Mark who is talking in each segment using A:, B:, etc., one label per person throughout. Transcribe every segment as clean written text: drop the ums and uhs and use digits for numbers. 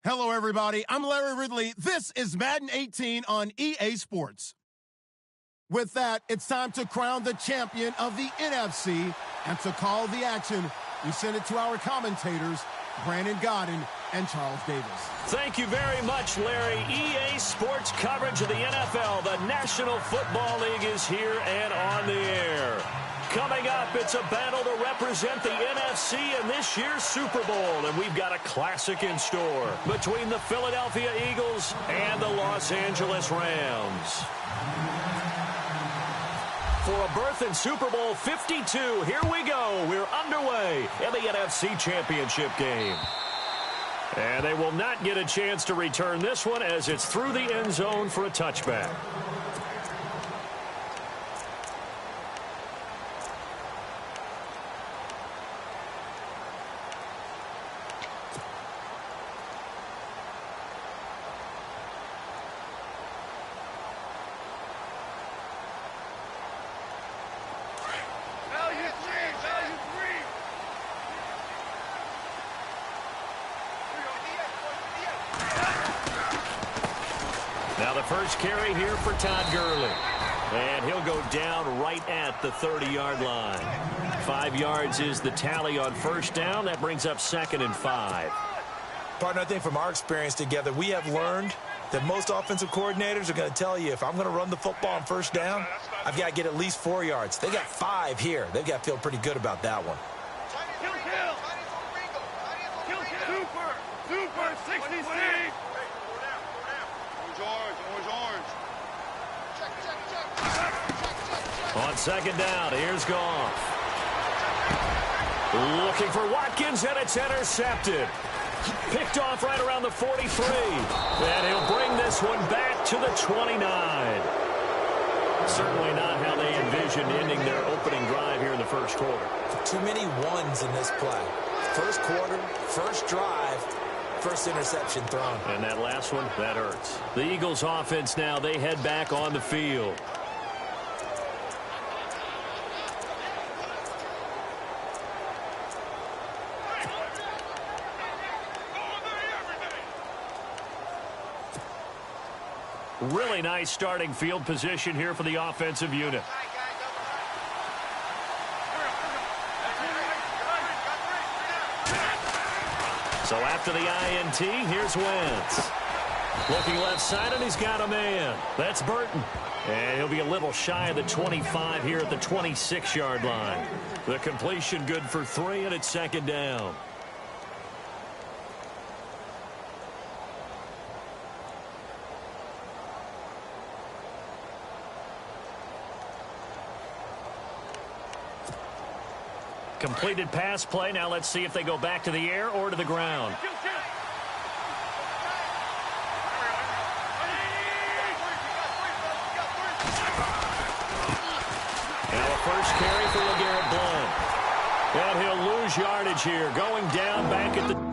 A: Hello, everybody. I'm Larry Ridley. This is Madden 18 on EA Sports. With that, it's time to crown the champion of the NFC, and to call the action, we send it to our commentators, Brandon Godden and Charles Davis.
B: Thank you very much, Larry. EA Sports coverage of the NFL. The National Football League is here and on the air. Coming up, it's a battle to represent the NFC in this year's Super Bowl, and we've got a classic in store between the Philadelphia Eagles and the Los Angeles Rams. For a berth in Super Bowl 52, here we go. We're underway in the NFC Championship game. And they will not get a chance to return this one as it's through the end zone for a touchback. Now the first carry here for Todd Gurley. And he'll go down right at the 30-yard line. 5 yards is the tally on first down. That brings up 2nd and 5.
C: Partner, I think from our experience together, we have learned that most offensive coordinators are going to tell you, if I'm going to run the football on first down, I've got to get at least 4 yards. They got 5 here. They've got to feel pretty good about that one.
D: Super 66.
B: On second down, here's Goff. Looking for Watkins, and it's intercepted. Picked off right around the 43. And he'll bring this one back to the 29. Certainly not how they envisioned ending their opening drive here in the first quarter.
C: Too many ones in this play. First quarter, first drive, first interception thrown.
B: And that last one, that hurts. The Eagles offense now, they head back on the field. Really nice starting field position here for the offensive unit. So after the INT, here's Wentz. Looking left side, and he's got a man. That's Burton. And he'll be a little shy of the 25 here at the 26-yard line. The completion good for 3, and it's 2nd down. Completed pass play. Now let's see if they go back to the air or to the ground. Now a first carry for LeGarrette Blount. And he'll lose yardage here. Going down back at the...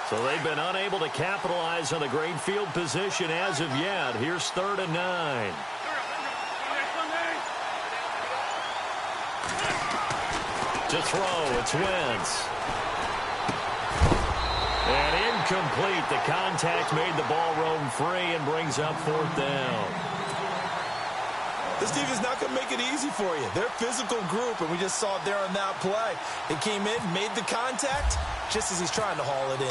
B: So they've been unable to capitalize on a great field position as of yet. Here's 3rd and 9. To throw, it's Wentz. And incomplete. The contact made the ball roam free and brings up 4th down.
C: This team is not going to make it easy for you. They're a physical group, and we just saw it there on that play. They came in, made the contact, just as he's trying to haul it in.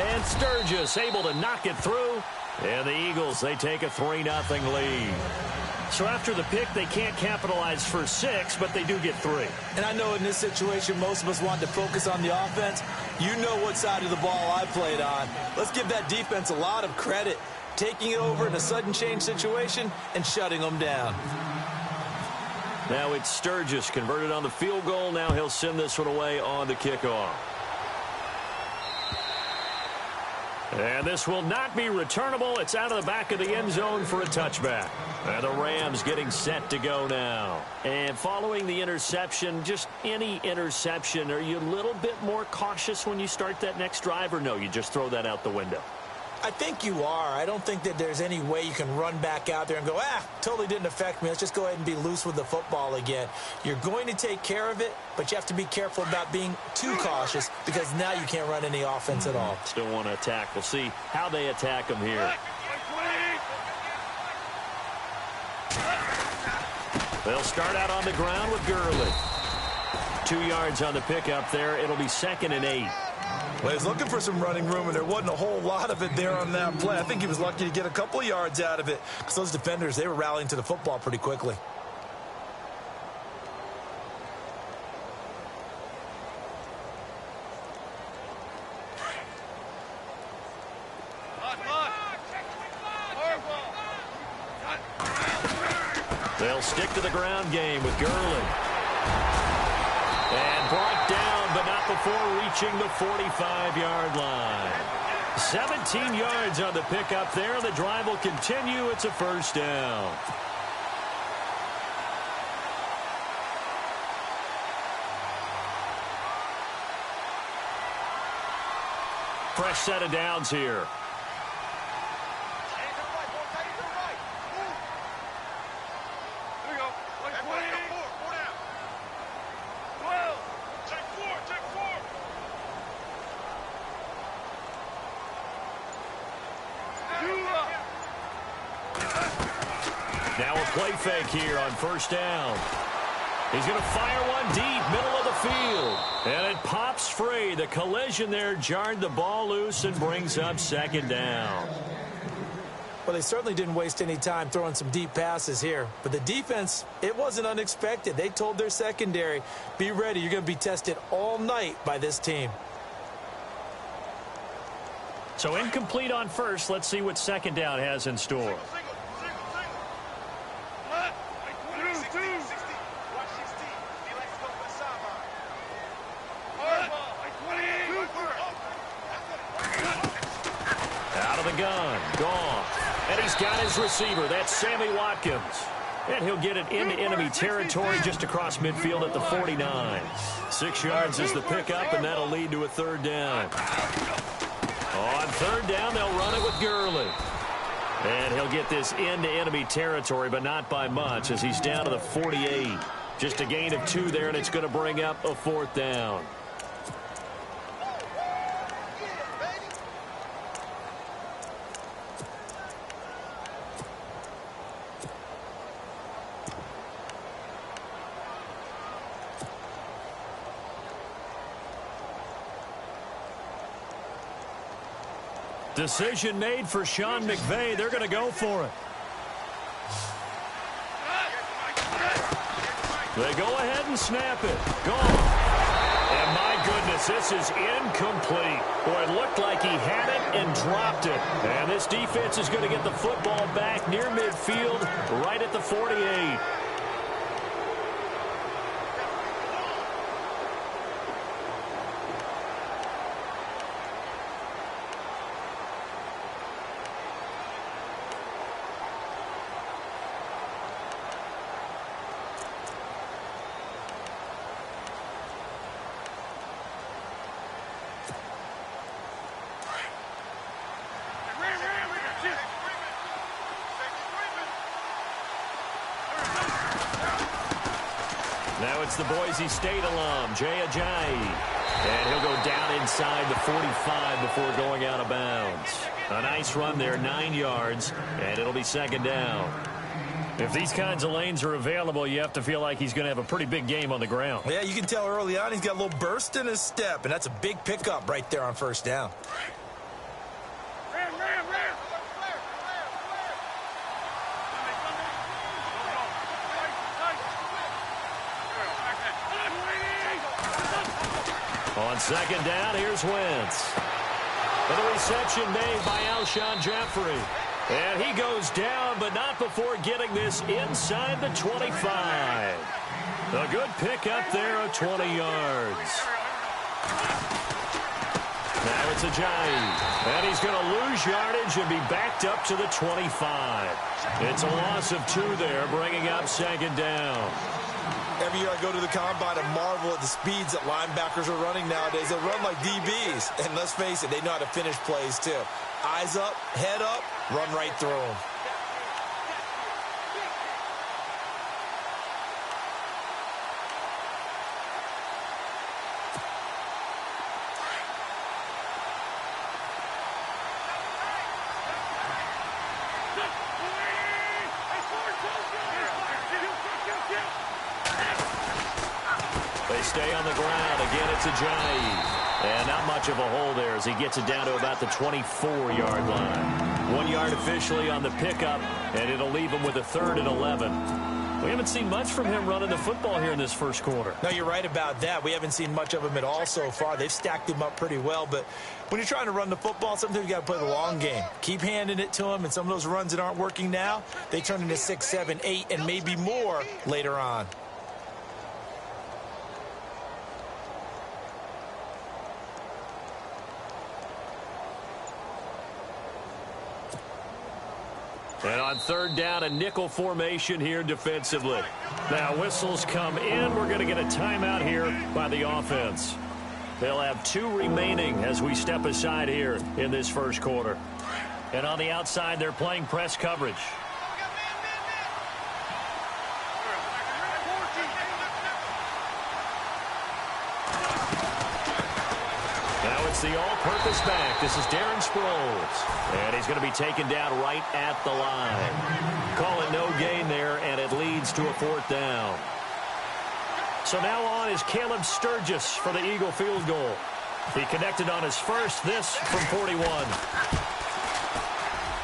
B: And Sturgis able to knock it through. And the Eagles, they take a 3-0 lead. So after the pick, they can't capitalize for 6, but they do get 3.
C: And I know in this situation, most of us want to focus on the offense. You know what side of the ball I played on. Let's give that defense a lot of credit, taking it over in a sudden change situation and shutting them down.
B: Now it's Sturgis converted on the field goal. Now he'll send this one away on the kickoff. And this will not be returnable. It's out of the back of the end zone for a touchback. And the Rams getting set to go now. And following the interception, just any interception, are you a little bit more cautious when you start that next drive, or no, you just throw that out the window?
C: I think you are. I don't think that there's any way you can run back out there and go, totally didn't affect me. Let's just go ahead and be loose with the football again. You're going to take care of it, but you have to be careful about being too cautious because now you can't run any offense at all.
B: Still want to attack. We'll see how they attack them here. They'll start out on the ground with Gurley. 2 yards on the pickup there. It'll be 2nd and 8.
C: Well, he's looking for some running room, and there wasn't a whole lot of it there on that play. I think he was lucky to get a couple of yards out of it because those defenders, they were rallying to the football pretty quickly.
B: They'll stick to the ground game with Gurley. And brought down, but not before reaching the 45-yard line. 17 yards on the pickup there. The drive will continue. It's a first down. Fresh set of downs here. Now a play fake here on first down. He's going to fire one deep, middle of the field. And it pops free. The collision there jarred the ball loose and brings up 2nd down.
C: Well, they certainly didn't waste any time throwing some deep passes here. But the defense, it wasn't unexpected. They told their secondary, be ready. You're going to be tested all night by this team.
B: So incomplete on first. Let's see what 2nd down has in store. Out of the gun. Gone. And he's got his receiver. That's Sammy Watkins. And he'll get it into enemy territory just across midfield at the 49. 6 yards is the pickup, and that'll lead to a 3rd down. On 3rd down, they'll run it with Gurley. And he'll get this into enemy territory, but not by much as he's down to the 48. Just a gain of 2 there, and it's going to bring up a 4th down. Decision made for Sean McVay. They're going to go for it. They go ahead and snap it. Gone. And my goodness, this is incomplete. Boy, it looked like he had it and dropped it. And this defense is going to get the football back near midfield, right at the 48. Now it's the Boise State alum, Jay Ajayi. And he'll go down inside the 45 before going out of bounds. A nice run there, 9 yards, and it'll be 2nd down. If these kinds of lanes are available, you have to feel like he's going to have a pretty big game on the ground.
C: Yeah, you can tell early on he's got a little burst in his step, and that's a big pickup right there on 1st down.
B: On second down, here's Wentz. And the reception made by Alshon Jeffrey. And he goes down, but not before getting this inside the 25. A good pickup there of 20 yards. Now it's Ajayi. And he's going to lose yardage and be backed up to the 25. It's a loss of 2 there, bringing up second down.
C: Every year I go to the combine and marvel at the speeds that linebackers are running nowadays. They run like DBs. And let's face it, they know how to finish plays too. Eyes up, head up, run right through them.
B: They stay on the ground. Again, it's Ajayi. And not much of a hole there as he gets it down to about the 24-yard line. 1 yard officially on the pickup, and it'll leave him with a 3rd and 11. We haven't seen much from him running the football here in this first quarter.
C: No, you're right about that. We haven't seen much of him at all so far. They've stacked him up pretty well, but when you're trying to run the football, sometimes you got to play the long game. Keep handing it to him, and some of those runs that aren't working now, they turn into 6, 7, 8, and maybe more later on.
B: And on 3rd down, a nickel formation here defensively. Now whistles come in. We're going to get a timeout here by the offense. They'll have 2 remaining as we step aside here in this first quarter. And on the outside, they're playing press coverage. Now it's the all-purpose back. This is Darren Sproles. And he's going to be taken down right at the line. Call it no gain there, and it leads to a 4th down. So now on is Caleb Sturgis for the Eagle field goal. He connected on his first, this from 41.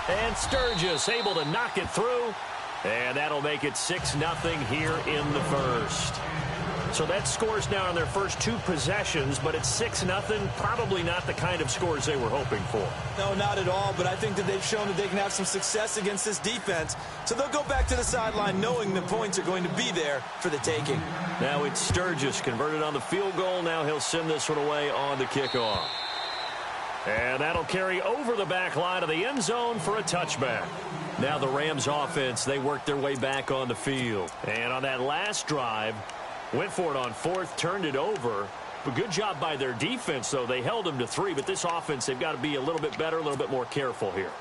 B: And Sturgis able to knock it through. And that'll make it 6-0 here in the first. So that scores now on their first 2 possessions, but it's 6-0. Probably not the kind of scores they were hoping for.
C: No, not at all, but I think that they've shown that they can have some success against this defense. So they'll go back to the sideline knowing the points are going to be there for the taking.
B: Now it's Sturgis converted on the field goal. Now he'll send this one away on the kickoff. And that'll carry over the back line of the end zone for a touchback. Now the Rams offense, they work their way back on the field. And on that last drive, went for it on 4th, turned it over. But good job by their defense, though. They held them to 3, but this offense, they've got to be a little bit better, a little bit more careful here.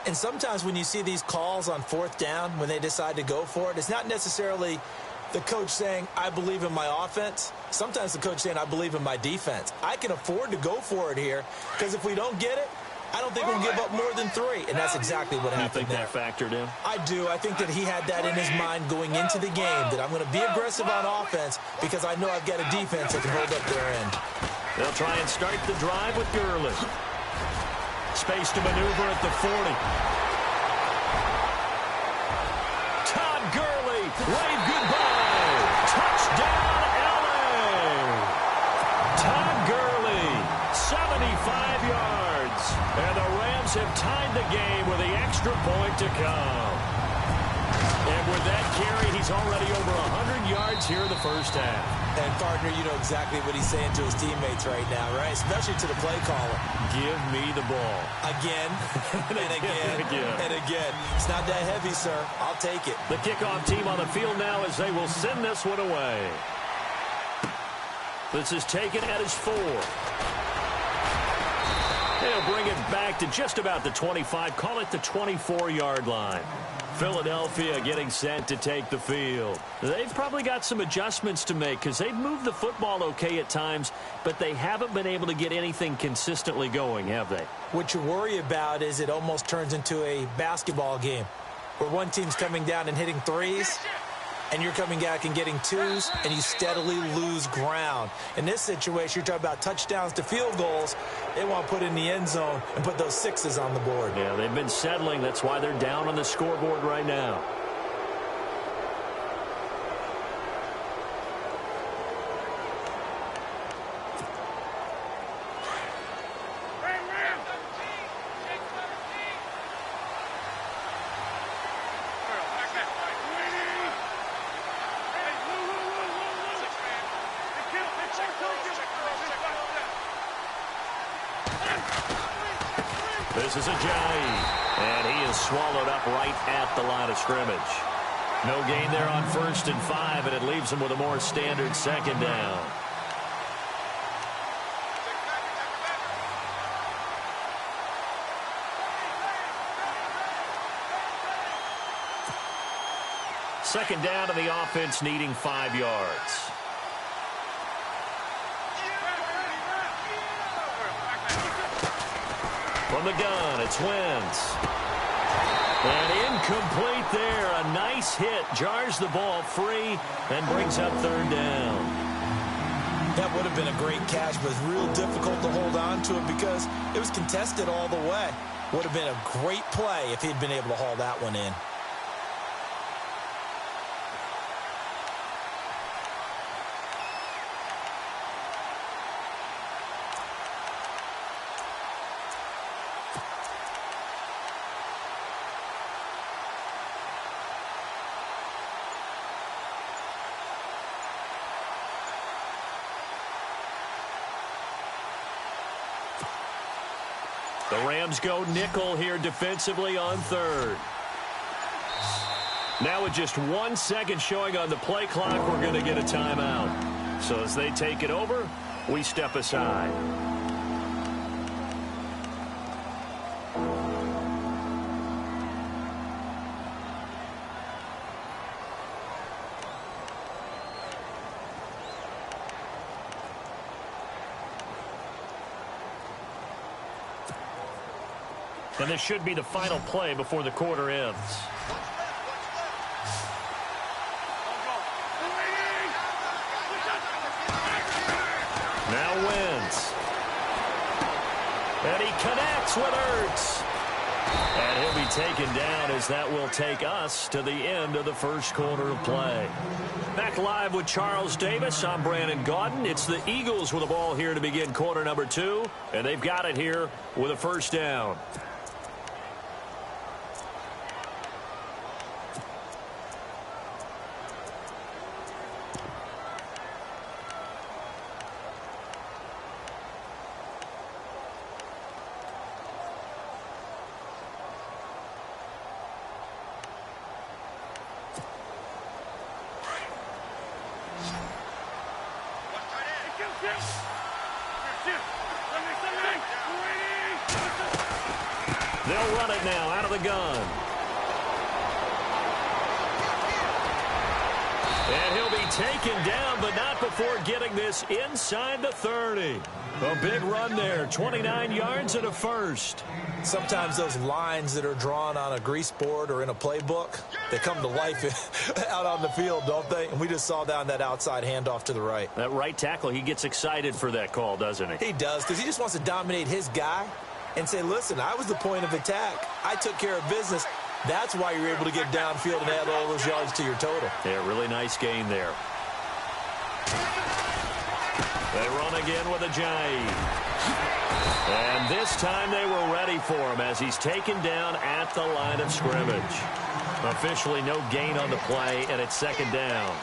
C: And sometimes when you see these calls on 4th down, when they decide to go for it, it's not necessarily the coach saying, I believe in my offense. Sometimes the coach saying, I believe in my defense. I can afford to go for it here, because if we don't get it, I don't think we'll give up more than 3, and that's exactly what happened there.
B: You think that factored in?
C: I do. I think that he had that in his mind going into the game, that I'm going to be aggressive on offense because I know I've got a defense that can hold up their end.
B: They'll try and start the drive with Gurley. Space to maneuver at the 40. Todd Gurley, wave goodbye. Touchdown, L.A. Todd Gurley, 75 yards. And the Rams have tied the game with the extra point to come. And with that carry, he's already over 100 yards here in the first half.
C: And, partner, you know exactly what he's saying to his teammates right now, right? Especially to the play caller.
B: Give me the ball.
C: Again, and again, and again. It's not that heavy, sir. I'll take it.
B: The kickoff team on the field now as they will send this one away. This is taken at his 4. They'll bring it back to just about the 25. Call it the 24-yard line. Philadelphia getting set to take the field. They've probably got some adjustments to make because they've moved the football okay at times, but they haven't been able to get anything consistently going, have they?
C: What you worry about is it almost turns into a basketball game where one team's coming down and hitting 3s, and you're coming back and getting 2s, and you steadily lose ground. In this situation, you're talking about touchdowns to field goals. They want to put in the end zone and put those 6s on the board.
B: Yeah, they've been settling. That's why they're down on the scoreboard right now. This is Ajayi, and he is swallowed up right at the line of scrimmage. No gain there on 1st and 5, and it leaves him with a more standard 2nd down. Second down to the offense, needing 5 yards. From the gun, it's Wentz. And incomplete there. A nice hit. Jars the ball free and brings up 3rd down.
C: That would have been a great catch, but it's real difficult to hold on to it because it was contested all the way. Would have been a great play if he'd been able to haul that one in.
B: The Rams go nickel here defensively on 3rd. Now with just 1 second showing on the play clock, we're going to get a timeout. So as they take it over, we step aside. And this should be the final play before the quarter ends. Now Wentz. And he connects with Ertz. And he'll be taken down as that will take us to the end of the 1st quarter of play. Back live with Charles Davis. I'm Brandon Gaudin. It's the Eagles with the ball here to begin quarter number 2. And they've got it here with a 1st down. They'll run it now out of the gun. And he'll be taken down, but not before getting this inside the 30. A big run there, 29 yards and a 1st.
C: Sometimes those lines that are drawn on a grease board or in a playbook, they come to life out on the field, don't they? And we just saw down that outside handoff to the right.
B: That right tackle, he gets excited for that call, doesn't he?
C: He does, because he just wants to dominate his guy and say, listen, I was the point of attack. I took care of business. That's why you're able to get downfield and add all those yards to your total.
B: Yeah, really nice gain there. They run again with Ajayi. And this time they were ready for him as he's taken down at the line of scrimmage. Officially no gain on the play, and it's 2nd down.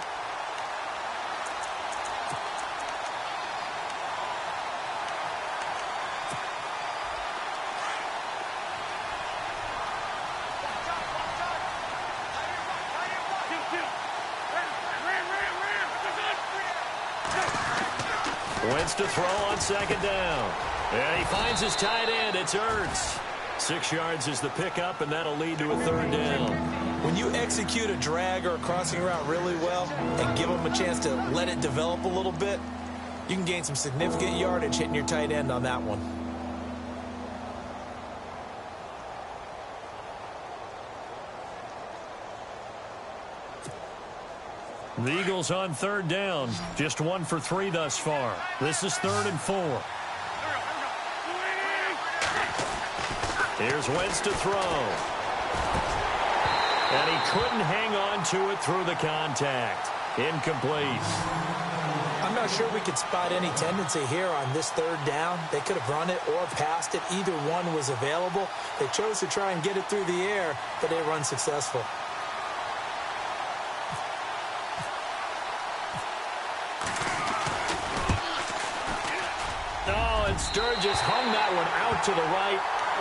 B: Wentz to throw on 2nd down. And he finds his tight end. It's Ertz. 6 yards is the pickup, and that'll lead to a 3rd down.
C: When you execute a drag or a crossing route really well and give them a chance to let it develop a little bit, you can gain some significant yardage hitting your tight end on that one.
B: The Eagles on 3rd down. Just 1 for 3 thus far. This is 3rd and 4. Here's Wentz to throw. And he couldn't hang on to it through the contact. Incomplete.
C: I'm not sure we could spot any tendency here on this 3rd down. They could have run it or passed it. Either one was available. They chose to try and get it through the air, but they were unsuccessful.
B: Sturgis hung that one out to the right,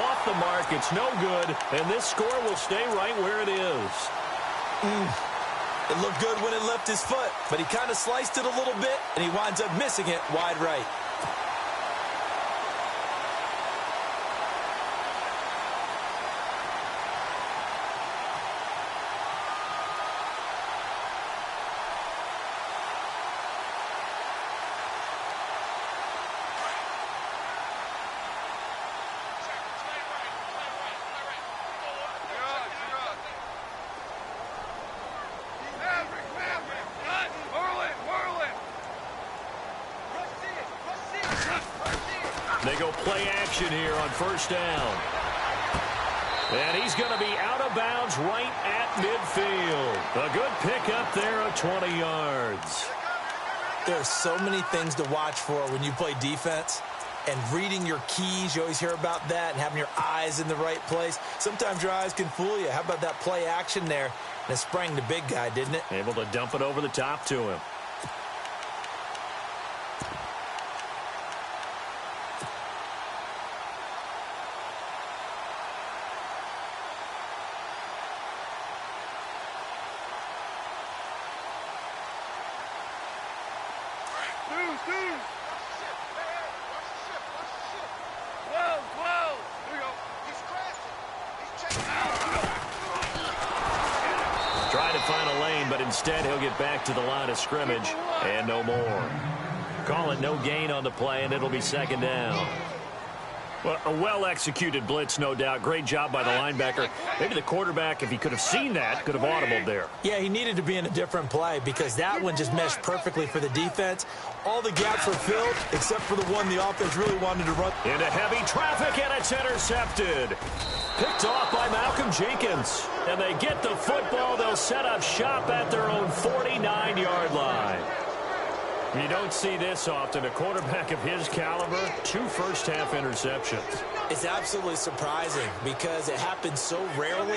B: off the mark. It's no good, and this score will stay right where it is.
C: It looked good when it left his foot, but he kind of sliced it a little bit, and he winds up missing it wide right.
B: They go play action here on first down. And he's going to be out of bounds right at midfield. A good pickup there of 20 yards.
C: There are so many things to watch for when you play defense. And reading your keys, you always hear about that, and having your eyes in the right place. Sometimes your eyes can fool you. How about that play action there? And it sprang the big guy, didn't it?
B: Able to dump it over the top to him. Trying to find a lane, but instead he'll get back to the line of scrimmage and no more. Call it no gain on the play, and it'll be second down. Well, a well-executed blitz, no doubt. Great job by the linebacker. Maybe the quarterback, if he could have seen that, could have audibled there.
C: Yeah, he needed to be in a different play because that one just meshed perfectly for the defense. All the gaps were filled except for the one the offense really wanted to run.
B: Into heavy traffic, and it's intercepted. Picked off by Malcolm Jenkins. And they get the football. They'll set up shop at their own 49-yard line. You don't see this often. A quarterback of his caliber, 2 first-half interceptions.
C: It's absolutely surprising because it happens so rarely.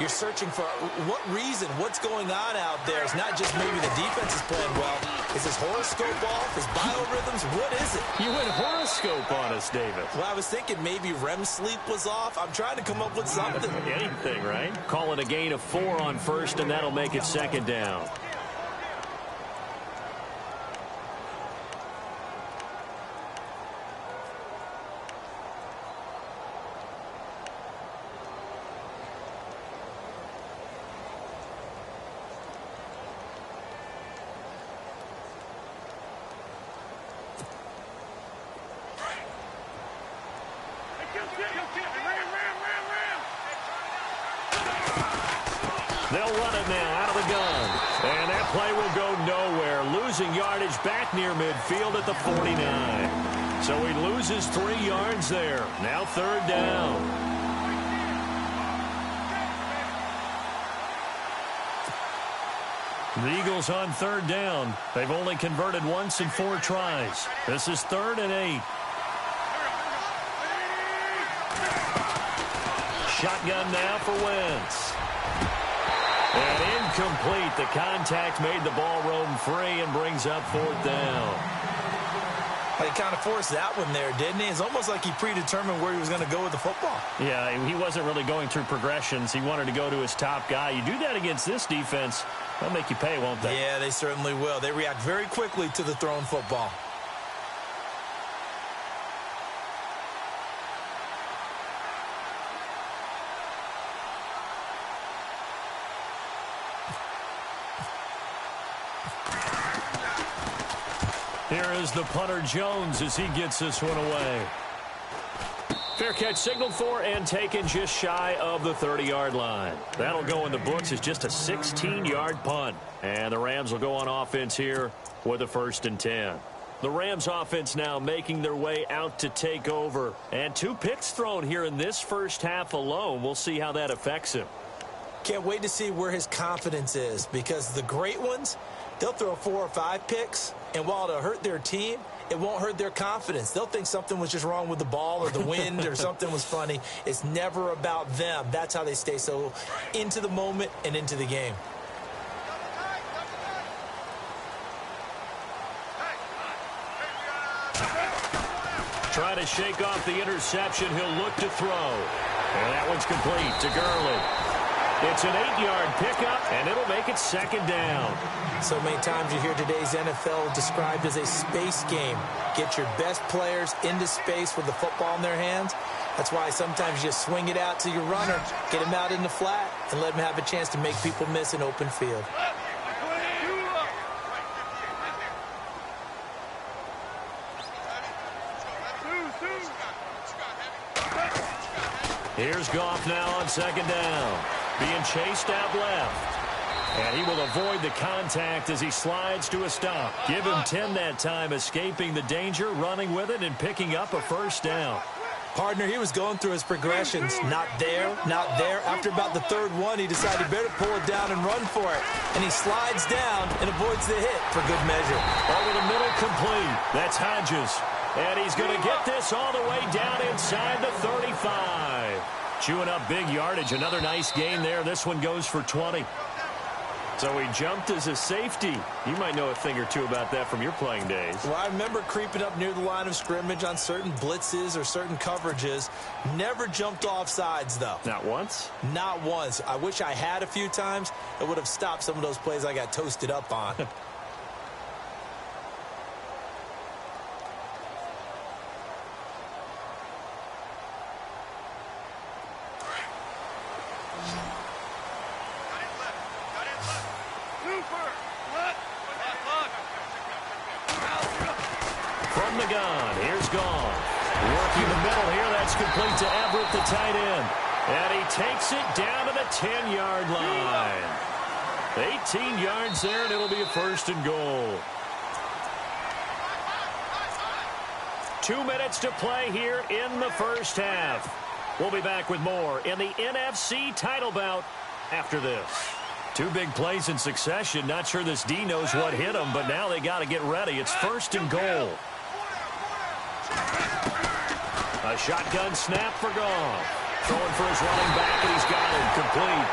C: You're searching for what reason, what's going on out there. It's not just maybe the defense is playing well. Is his horoscope off? His biorhythms? What is it?
B: You went horoscope on us, David.
C: Well, I was thinking maybe REM sleep was off. I'm trying to come up with something.
B: Anything, right? Call it a gain of 4 on first, and that'll make it second down. They'll run it now out of the gun. And that play will go nowhere. Losing yardage back near midfield at the 49. So he loses 3 yards there. Now third down. The Eagles on third down. They've only converted once in 4 tries. This is 3rd and 8. Shotgun now for Wentz. And incomplete. The contact made the ball roam free and brings up 4th down.
C: He kind of forced that one there, didn't he? It's almost like he predetermined where he was going to go with the football.
B: Yeah, he wasn't really going through progressions. He wanted to go to his top guy. You do that against this defense, they'll make you pay, won't they?
C: Yeah, they certainly will. They react very quickly to the thrown football.
B: Here is the punter Jones as he gets this one away. Fair catch signaled for and taken just shy of the 30-yard line. That'll go in the books as just a 16-yard punt. And the Rams will go on offense here with a 1st and 10. The Rams offense now making their way out to take over. And 2 picks thrown here in this first half alone. We'll see how that affects him.
C: Can't wait to see where his confidence is because the great ones, they'll throw 4 or 5 picks, and while it'll hurt their team, it won't hurt their confidence. They'll think something was just wrong with the ball or the wind or something was funny. It's never about them. That's how they stay so into the moment and into the game.
B: trying to shake off the interception. He'll look to throw. And that one's complete to Gurley. It's an 8-yard pickup, and it'll make it second down.
C: So many times you hear today's NFL described as a space game. Get your best players into space with the football in their hands. That's why sometimes you just swing it out to your runner, get him out in the flat, and let him have a chance to make people miss an open field.
B: Here's Goff now on second down. Being chased out left. And he will avoid the contact as he slides to a stop. Give him 10 that time, escaping the danger, running with it, and picking up a first down.
C: Partner, he was going through his progressions. Not there, not there. After about the third one, he decided he better pull it down and run for it. And he slides down and avoids the hit for good measure.
B: Over the middle, complete. That's Hodges. And he's going to get this all the way down inside the 35. Chewing up big yardage. Another nice gain there. This one goes for 20. So he jumped as a safety. You might know a thing or two about that from your playing days.
C: Well, I remember creeping up near the line of scrimmage on certain blitzes or certain coverages. Never jumped off sides, though.
B: Not once?
C: Not once. I wish I had a few times. It would have stopped some of those plays I got toasted up on.
B: From the gun, here's Goff. Working the middle here, that's complete to Everett, the tight end. And he takes it down to the 10-yard line. 18 yards there, and it'll be a first and goal. 2 minutes to play here in the first half. We'll be back with more in the NFC title bout after this. Two big plays in succession. Not sure this D knows what hit him, but now they got to get ready. It's first and goal. A shotgun snap for Goff. Throwing for his running back, and he's got it complete.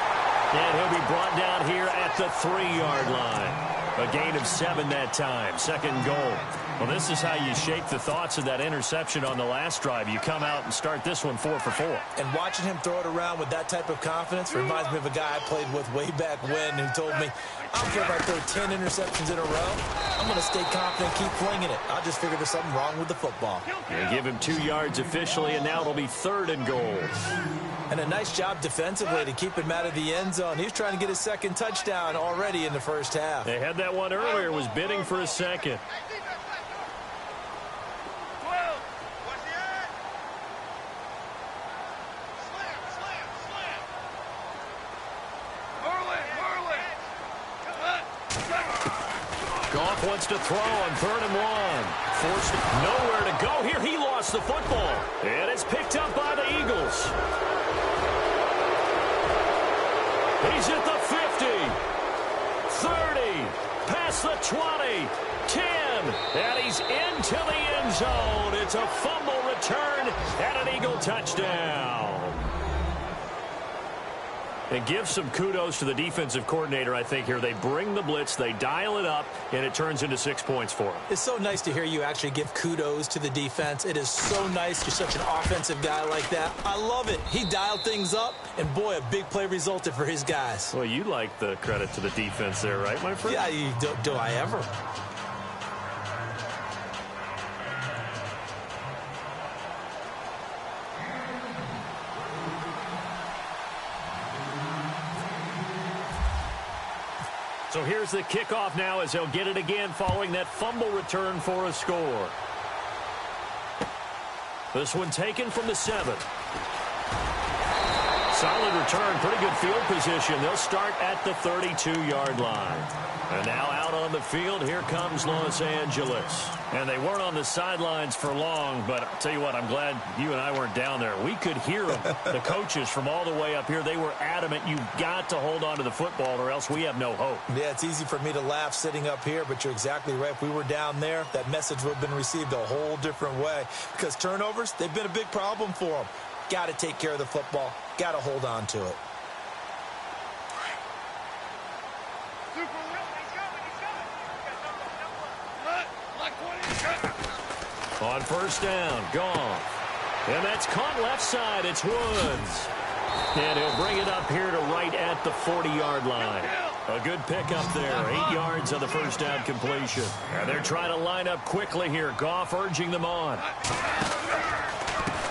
B: And he'll be brought down here at the 3-yard line. A gain of 7 that time. Second goal. Well, this is how you shake the thoughts of that interception on the last drive. You come out and start this one 4 for 4.
C: And watching him throw it around with that type of confidence reminds me of a guy I played with way back when who told me, I don't care if I throw 10 interceptions in a row. I'm going to stay confident and keep flinging it. I just figured there's something wrong with the football.
B: They give him 2 yards officially, and now it'll be third and goal.
C: And a nice job defensively to keep him out of the end zone. He's trying to get his second touchdown already in the first half.
B: They had that one earlier, was bidding for a second. Goff wants to throw on 3rd and 1. Forced nowhere to go here. He lost the football. And it's picked up by the Eagles. He's at the 50. 30. Past the 20. 10. And he's into the end zone. It's a fumble return and an Eagle touchdown. And give some kudos to the defensive coordinator, I think, here. They bring the blitz, they dial it up, and it turns into 6 points for them.
C: It's so nice to hear you actually give kudos to the defense. It is so nice. You're such an offensive guy like that. I love it. He dialed things up, and boy, a big play resulted for his guys.
B: Well, you like the credit to the defense there, right, my friend?
C: Yeah, do I ever?
B: So here's the kickoff now as they'll get it again following that fumble return for a score. This one taken from the 7. Solid return, pretty good field position. They'll start at the 32-yard line. And now out on the field, here comes Los Angeles. And they weren't on the sidelines for long, but I'll tell you what, I'm glad you and I weren't down there. We could hear them, the coaches from all the way up here. They were adamant, you've got to hold on to the football or else we have no hope.
C: Yeah, it's easy for me to laugh sitting up here, but you're exactly right. If we were down there, that message would have been received a whole different way. Because turnovers, they've been a big problem for them. Got to take care of the football. Got to hold on to it.
B: On first down, Goff. And that's caught left side. It's Woods. And he'll bring it up here to right at the 40-yard line. A good pickup there. 8 yards on the first down completion. And they're trying to line up quickly here. Goff urging them on.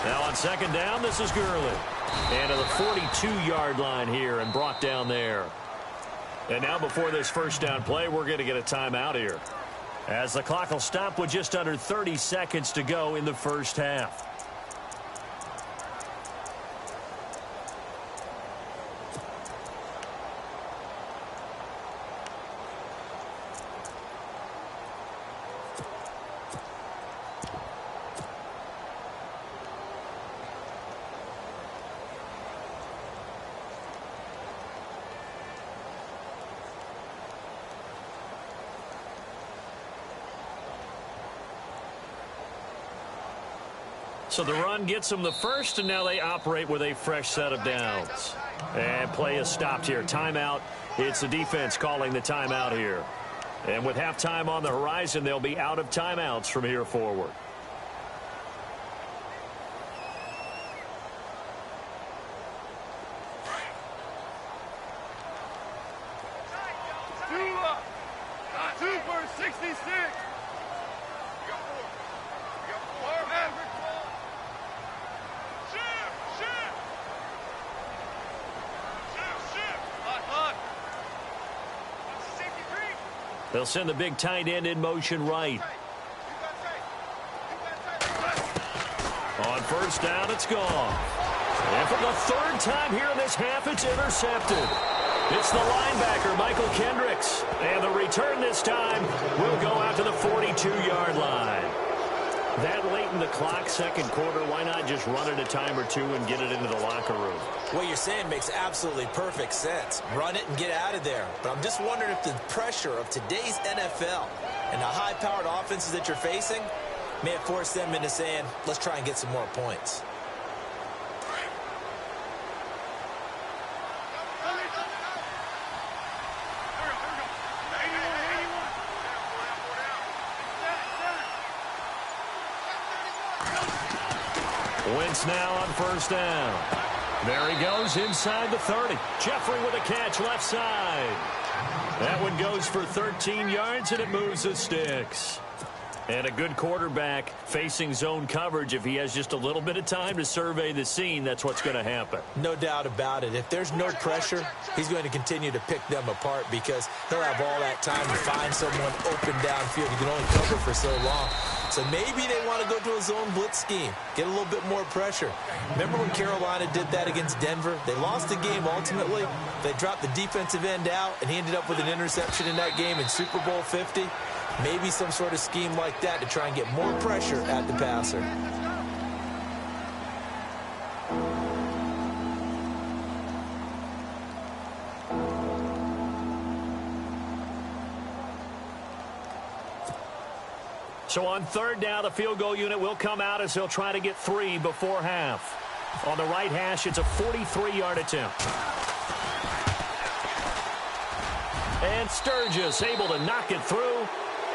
B: Now on second down, this is Gurley. And to the 42-yard line here and brought down there. And now before this first down play, we're going to get a timeout here, as the clock will stop with just under 30 seconds to go in the first half. So the run gets them the first, and now they operate with a fresh set of downs. And play is stopped here. Timeout. It's the defense calling the timeout here. And with halftime on the horizon, they'll be out of timeouts from here forward.
D: Two for 66.
B: They'll send the big tight end in motion right. On first down, it's gone. And for the third time here in this half, it's intercepted. It's the linebacker, Michael Kendricks. And the return this time will go out to the 42-yard line. That late in the clock, second quarter, why not just run it a time or two and get it into the locker room?
C: What you're saying makes absolutely perfect sense. Run it and get out of there. But I'm just wondering if the pressure of today's NFL and the high-powered offenses that you're facing may have forced them into saying, let's try and get some more points.
B: Wentz now on first down. There he goes inside the 30. Jeffrey with a catch left side. That one goes for 13 yards, and it moves the sticks. And a good quarterback facing zone coverage. If he has just a little bit of time to survey the scene, that's what's going to happen.
C: No doubt about it. If there's no pressure, he's going to continue to pick them apart because he'll have all that time to find someone open downfield. He can only cover for so long. So maybe they want to go to a zone blitz scheme, get a little bit more pressure. Remember when Carolina did that against Denver? They lost the game ultimately. They dropped the defensive end out, and he ended up with an interception in that game in Super Bowl 50. Maybe some sort of scheme like that to try and get more pressure at the passer.
B: So on third down, the field goal unit will come out as they'll try to get 3 before half. On the right hash, it's a 43-yard attempt. And Sturgis able to knock it through.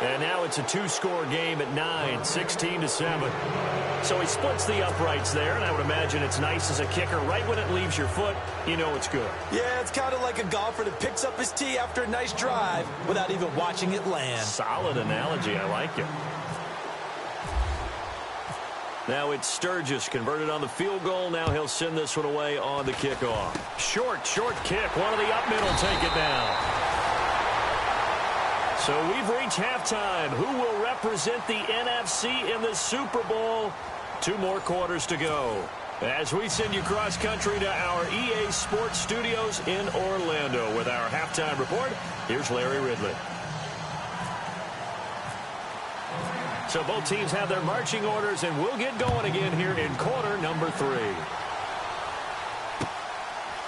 B: And now it's a 2-score game at 9, 16-7. So he splits the uprights there, and I would imagine it's nice as a kicker. Right when it leaves your foot, you know it's good.
C: Yeah, it's kind of like a golfer that picks up his tee after a nice drive without even watching it land.
B: Solid analogy. I like it. Now it's Sturgis converted on the field goal. Now he'll send this one away on the kickoff. Short kick. One of the up middle take it down. So we've reached halftime. Who will represent the NFC in the Super Bowl? 2 more quarters to go. As we send you cross country to our EA Sports Studios in Orlando with our halftime report, here's Larry Ridley. So both teams have their marching orders, and we'll get going again here in quarter number 3.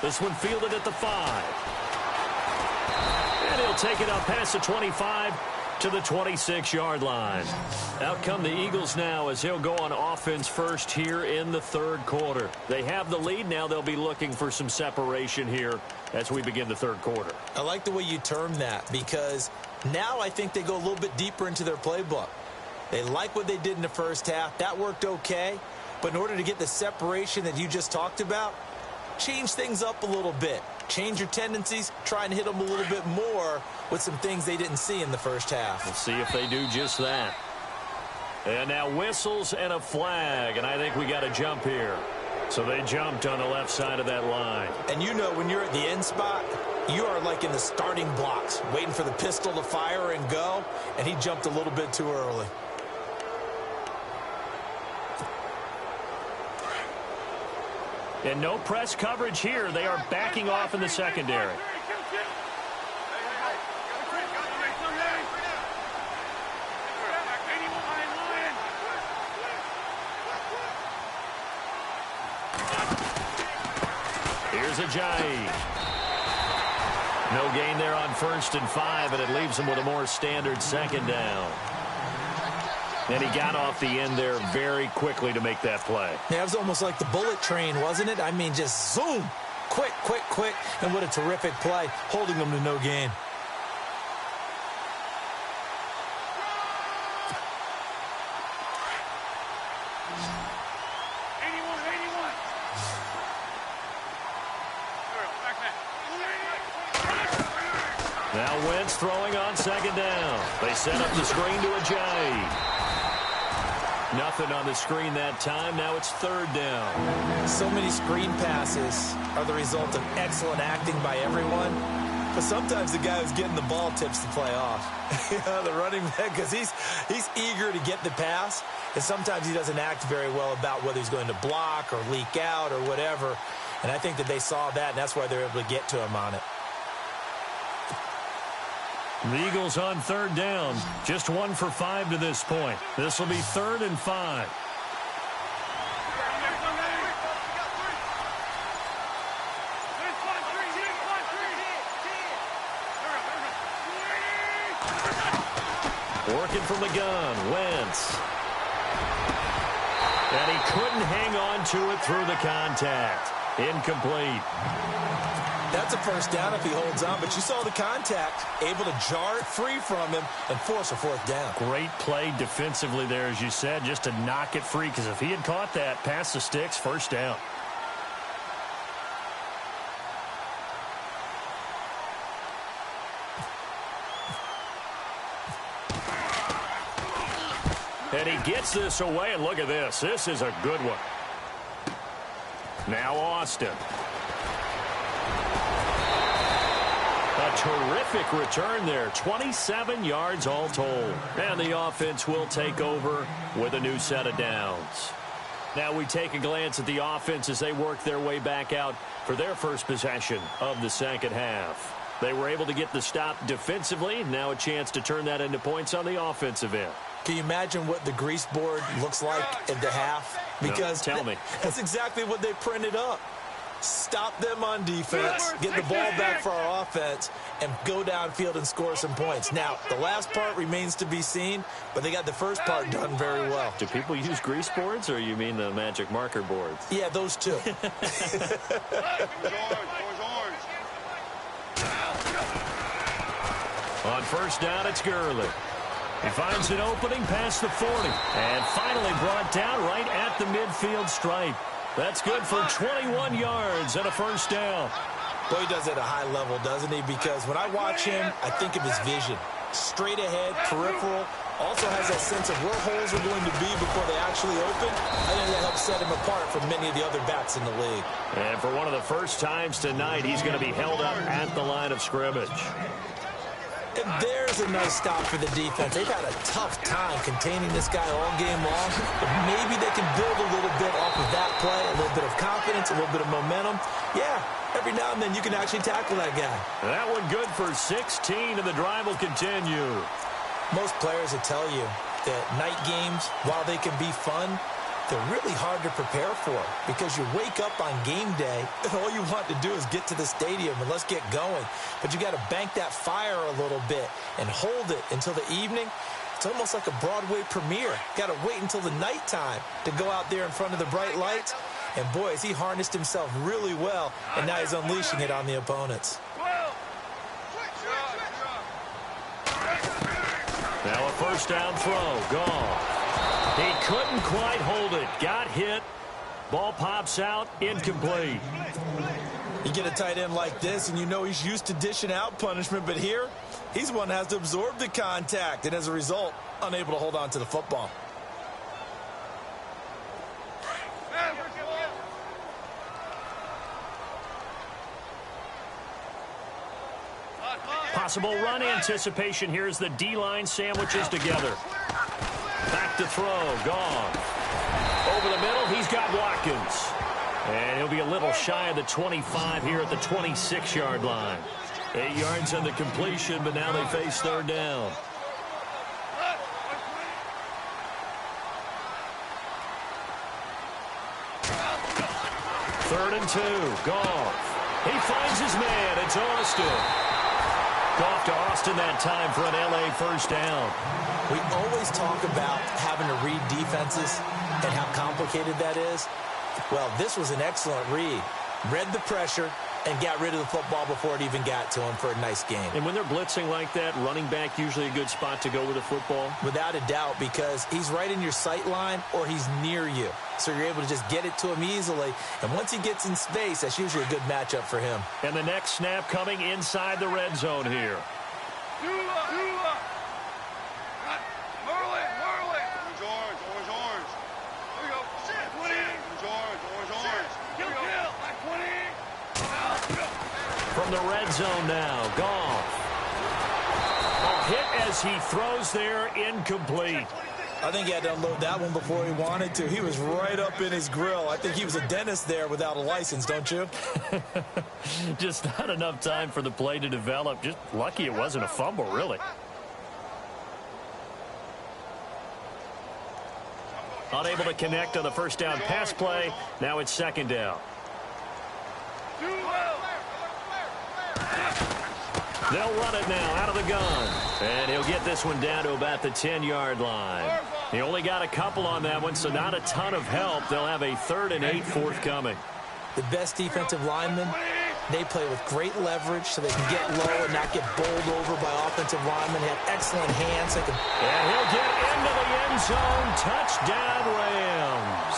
B: This one fielded at the 5. And he'll take it up past the 25 to the 26-yard line. Out come the Eagles now as he'll go on offense first here in the third quarter. They have the lead. Now they'll be looking for some separation here as we begin the third quarter.
C: I like the way you term that because now I think they go a little bit deeper into their playbook. They like what they did in the first half. That worked okay. But in order to get the separation that you just talked about, change things up a little bit. Change your tendencies. Try and hit them a little bit more with some things they didn't see in the first half.
B: We'll see if they do just that. And now whistles and a flag, and I think we got a jump here. So they jumped on the left side of that line.
C: And you know when you're at the end spot, you are like in the starting blocks, waiting for the pistol to fire and go, and he jumped a little bit too early.
B: And no press coverage here. They are backing off in the secondary. Here's Ajayi. No gain there on 1st and 5, and it leaves them with a more standard second down. And he got off the end there very quickly to make that play.
C: Yeah, it was almost like the bullet train, wasn't it? I mean, just zoom. Quick, quick, quick. And what a terrific play, holding them to no gain.
B: Now Wentz throwing on second down. They set up the screen to Ajayi. Nothing on the screen that time. Now it's 3rd down.
C: So many screen passes are the result of excellent acting by everyone. But sometimes the guy who's getting the ball tips the play off. The running back, because he's eager to get the pass. And sometimes he doesn't act very well about whether he's going to block or leak out or whatever. And I think that they saw that, and that's why they're able to get to him on it.
B: The Eagles on 3rd down. Just 1 for 5 to this point. This will be 3rd and 5. Working from the gun, Wentz. And he couldn't hang on to it through the contact. Incomplete.
C: That's a first down if he holds on, but you saw the contact, able to jar it free from him and force a 4th down.
B: Great play defensively there, as you said, just to knock it free, because if he had caught that, past the sticks, 1st down. And he gets this away, and look at this. This is a good one. Now Austin. A terrific return there. 27 yards all told. And the offense will take over with a new set of downs. Now we take a glance at the offense as they work their way back out for their first possession of the second half. They were able to get the stop defensively. Now a chance to turn that into points on the offensive end.
C: Can you imagine what the grease board looks like at the half? Because
B: no, tell me.
C: That's exactly what they printed up. Stop them on defense, get the ball back for our offense, and go downfield and score some points. Now, the last part remains to be seen, but they got the first part done very well.
B: Do people use grease boards, or you mean the magic marker boards?
C: Yeah, those two.
B: On 1st down, it's Gurley. He finds an opening past the 40, and finally brought down right at the midfield stripe. That's good for 21 yards and a 1st down.
C: Boy, he does it at a high level, doesn't he? Because when I watch him, I think of his vision. Straight ahead, peripheral. Also has that sense of where holes are going to be before they actually open. I think that helps set him apart from many of the other backs in the league.
B: And for one of the first times tonight, he's going to be held up at the line of scrimmage.
C: And there's a nice stop for the defense. They've had a tough time containing this guy all game long, but maybe they can build a little bit off of that play, a little bit of confidence, a little bit of momentum. Yeah, every now and then you can actually tackle that guy.
B: That one good for 16, and the drive will continue.
C: Most players will tell you that night games, while they can be fun, they're really hard to prepare for because you wake up on game day and all you want to do is get to the stadium and let's get going. But you got to bank that fire a little bit and hold it until the evening. It's almost like a Broadway premiere. Got to wait until the nighttime to go out there in front of the bright lights. And boy, has he harnessed himself really well, and now he's unleashing it on the opponents.
B: Now a first down throw. Gone. He couldn't quite hold it. Got hit. Ball pops out. Incomplete.
C: You get a tight end like this, and you know he's used to dishing out punishment, but here, he's one that has to absorb the contact, and as a result, unable to hold on to the football.
B: Possible run anticipation here as the D-line sandwiches together. Back to throw. Gone. Over the middle, he's got Watkins. And he'll be a little shy of the 25 here at the 26-yard line. 8 yards on the completion, but now they face third down. Third and 2. Goff. He finds his man. It's Austin. Goff to Austin that time for an LA first down.
C: We always talk about having to read defenses and how complicated that is. Well, this was an excellent read. Read the pressure and got rid of the football before it even got to him for a nice game.
B: And when they're blitzing like that, running back usually a good spot to go with the football?
C: Without a doubt, because he's right in your sight line or he's near you. So you're able to just get it to him easily. And once he gets in space, that's usually a good matchup for him.
B: And the next snap coming inside the red zone here. From the red zone now, Goff. A hit as he throws there, incomplete.
C: I think he had to unload that one before he wanted to. He was right up in his grill. I think he was a dentist there without a license, don't you?
B: Just not enough time for the play to develop. Just lucky it wasn't a fumble, really. Unable to connect on the first down pass play. Now it's second down. They'll run it now out of the gun. And he'll get this one down to about the 10-yard line. He only got a couple on that one, so not a ton of help. They'll have a 3rd and 8 forthcoming.
C: The best defensive linemen, they play with great leverage so they can get low and not get bowled over by offensive linemen. They have excellent hands. They can...
B: And he'll get into the end zone. Touchdown, Rams.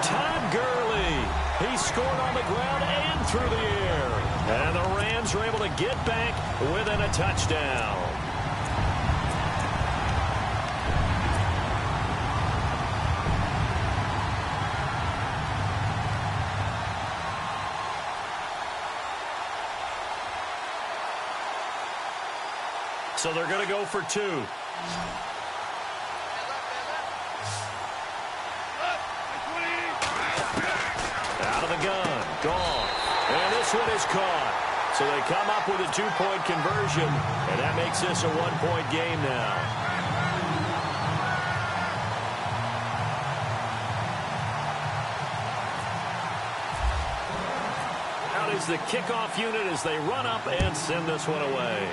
B: Todd Gurley. He scored on the ground and through the air. And the Rams are able to get back within a touchdown. So they're going to go for 2. Out of the gun. Gone. And this one is caught. So they come up with a 2-point conversion, and that makes this a 1-point game now. Out is the kickoff unit as they run up and send this one away.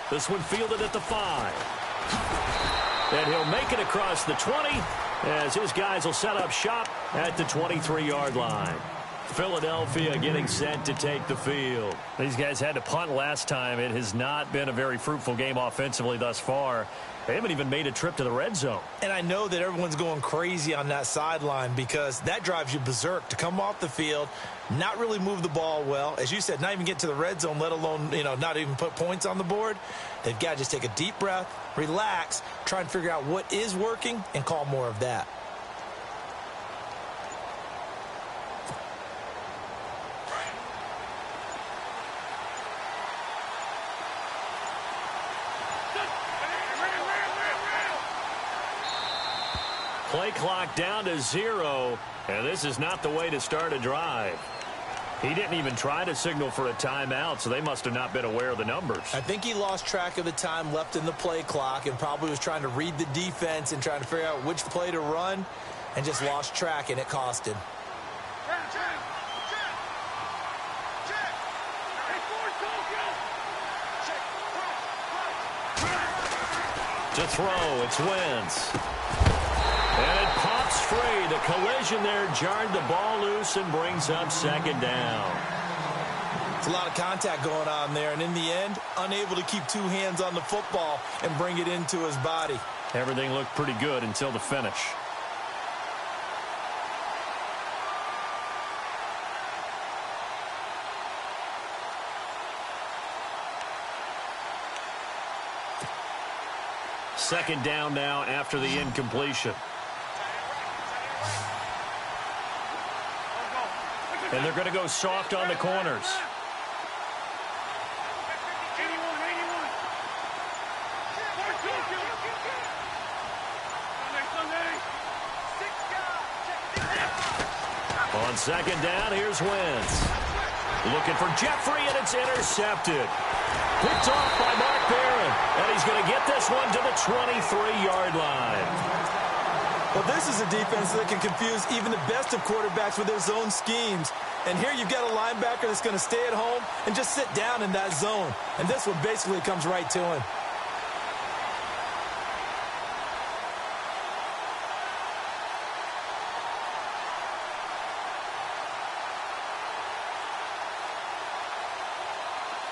B: This one fielded at the 5. And he'll make it across the 20 as his guys will set up shop at the 23-yard line. Philadelphia getting set to take the field. These guys had to punt last time. It has not been a very fruitful game offensively thus far. They haven't even made a trip to the red zone. And I know that everyone's going crazy on that sideline because that drives you berserk to come off the field, not really move the ball well. As you said, not even get to the red zone, let alone, not even put points on the board. They've got to just take a deep breath, relax, try and figure out what is working, and call more of that. Play clock down to 0, and this is not the way to start a drive. He didn't even try to signal for a timeout, so they must have not been aware of the numbers.
C: I think he lost track of the time left in the play clock and probably was trying to read the defense and trying to figure out which play to run and just lost track, and it cost him.
B: To throw, it's Wentz. And it pops free. The collision there jarred the ball loose and brings up second down.
C: A lot of contact going on there, and in the end, unable to keep two hands on the football and bring it into his body.
B: Everything looked pretty good until the finish. Second down now after the incompletion. And they're going to go soft on the corners. On second down, here's Wentz. Looking for Jeffrey, and it's intercepted. Picked off by Mark Barron, and he's going to get this one to the 23-yard line.
C: Well, this is a defense that can confuse even the best of quarterbacks with their zone schemes. And here you've got a linebacker that's going to stay at home and just sit down in that zone. And this one basically comes right to him.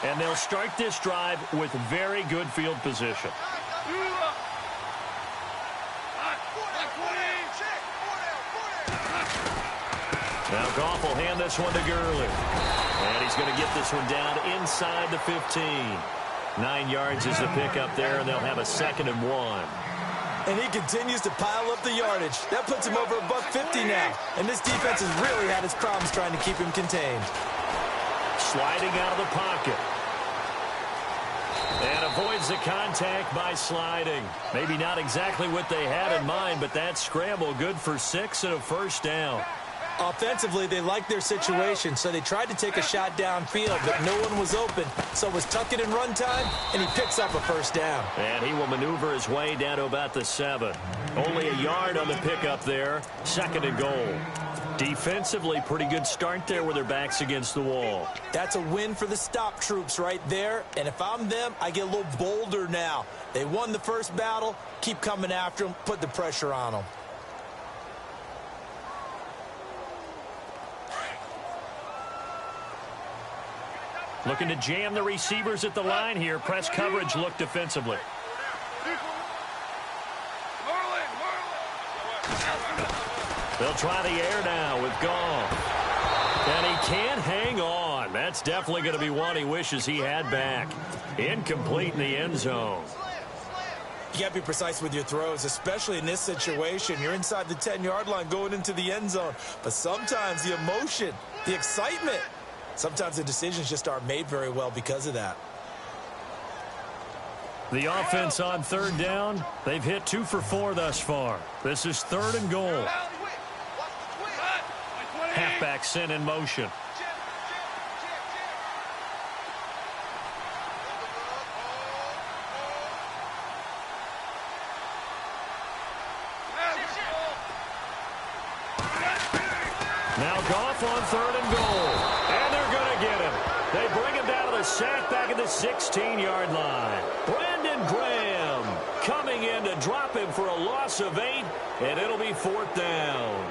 B: And they'll start this drive with very good field position. Now Goff will hand this one to Gurley. And he's going to get this one down inside the 15. 9 yards is the pickup there, and they'll have a 2nd and 1.
C: And he continues to pile up the yardage. That puts him over $150 now. And this defense has really had its problems trying to keep him contained.
B: Sliding out of the pocket. And avoids the contact by sliding. Maybe not exactly what they had in mind, but that scramble good for 6 and a first down.
C: Offensively, they liked their situation, so they tried to take a shot downfield, but no one was open. So it was tuck it in run time, and he picks up a first down.
B: And he will maneuver his way down to about the 7. Only a yard on the pickup there. 2nd and goal. Defensively, pretty good start there with their backs against the wall.
C: That's a win for the stop troops right there. And if I'm them, I get a little bolder now. They won the first battle. Keep coming after them. Put the pressure on them.
B: Looking to jam the receivers at the line here. Press coverage look defensively. They'll try the air now with Goff. And he can't hang on. That's definitely going to be one he wishes he had back. Incomplete in the end zone.
C: You got to be precise with your throws, especially in this situation. You're inside the 10-yard line going into the end zone. But sometimes the emotion, the excitement, sometimes the decisions just aren't made very well because of that.
B: The offense on 3rd down, they've hit 2 for 4 thus far. This is 3rd and goal. Halfback sent in motion. Now Goff on 3rd and goal. And they're going to get him. They bring him down to the sack back at the 16-yard line. Brandon Graham coming in to drop him for a loss of 8, and it'll be 4th down.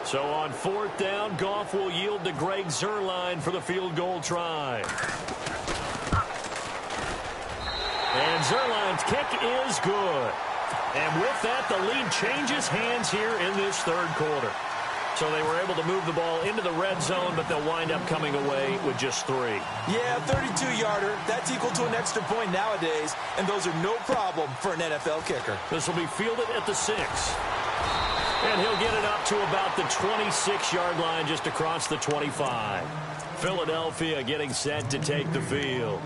B: So on 4th down, Goff will yield to Greg Zuerlein for the field goal try. And Zuerlein's kick is good. And with that, the lead changes hands here in this 3rd quarter. So they were able to move the ball into the red zone, but they'll wind up coming away with just 3.
C: Yeah, 32-yarder. That's equal to an extra point nowadays, and those are no problem for an NFL kicker.
B: This will be fielded at the 6. And he'll get it up to about the 26-yard line just across the 25. Philadelphia getting set to take the field.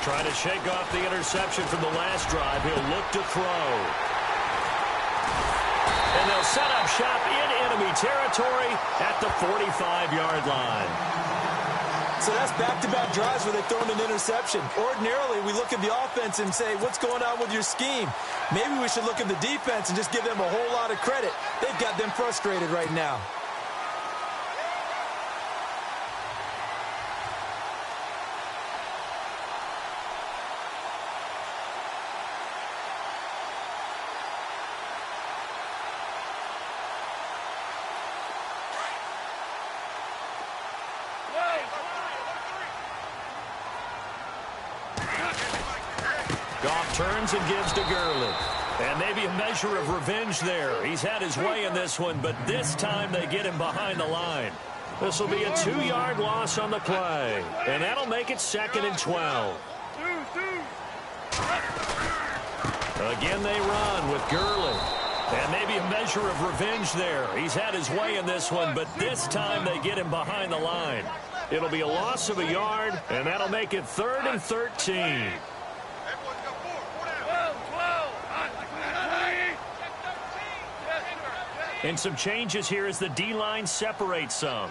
B: Trying to shake off the interception from the last drive. He'll look to throw. And they'll set up shop in territory at the 45-yard line.
C: So that's back-to-back drives where they've thrown an interception. Ordinarily, we look at the offense and say, what's going on with your scheme? Maybe we should look at the defense and just give them a whole lot of credit. They've got them frustrated right now.
B: Goff turns and gives to Gurley. And maybe a measure of revenge there. He's had his way in this one, but this time they get him behind the line. This will be a 2-yard loss on the play. And that'll make it 2nd and 12. Again they run with Gurley. And maybe a measure of revenge there. He's had his way in this one, but this time they get him behind the line. It'll be a loss of a yard, and that'll make it 3rd and 13. And some changes here as the D-line separates some.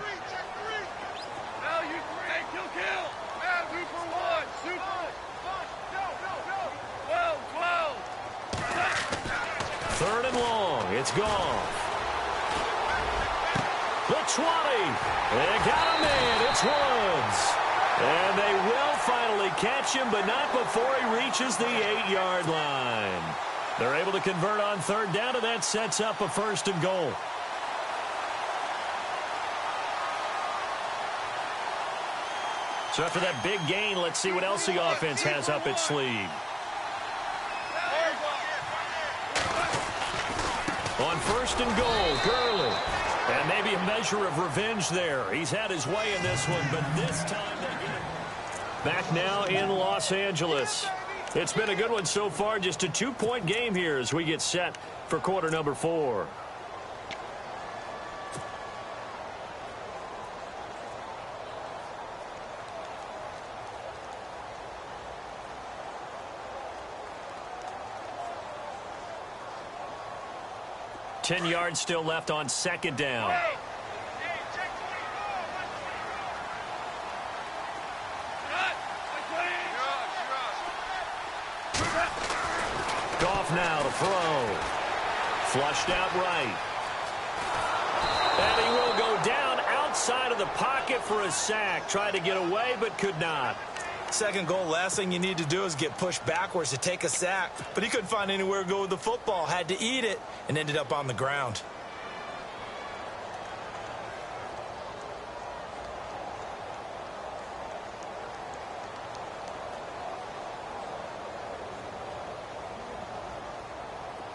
B: Third and long. It's gone. The 20. They got him in. It's Woods. And they will finally catch him, but not before he reaches the 8-yard line. They're able to convert on 3rd down, and that sets up a 1st and goal. So after that big gain, let's see what else the offense has up its sleeve. On 1st and goal, Gurley. And maybe a measure of revenge there. He's had his way in this one, but this time they get it. Back now in Los Angeles. It's been a good one so far. Just a 2-point game here as we get set for quarter number 4. Ten yards still left on 2nd down. Goff now to throw. Flushed out right. And he will go down outside of the pocket for a sack. Tried to get away, but could not.
C: 2nd goal, last thing you need to do is get pushed backwards to take a sack. But he couldn't find anywhere to go with the football. Had to eat it and ended up on the ground.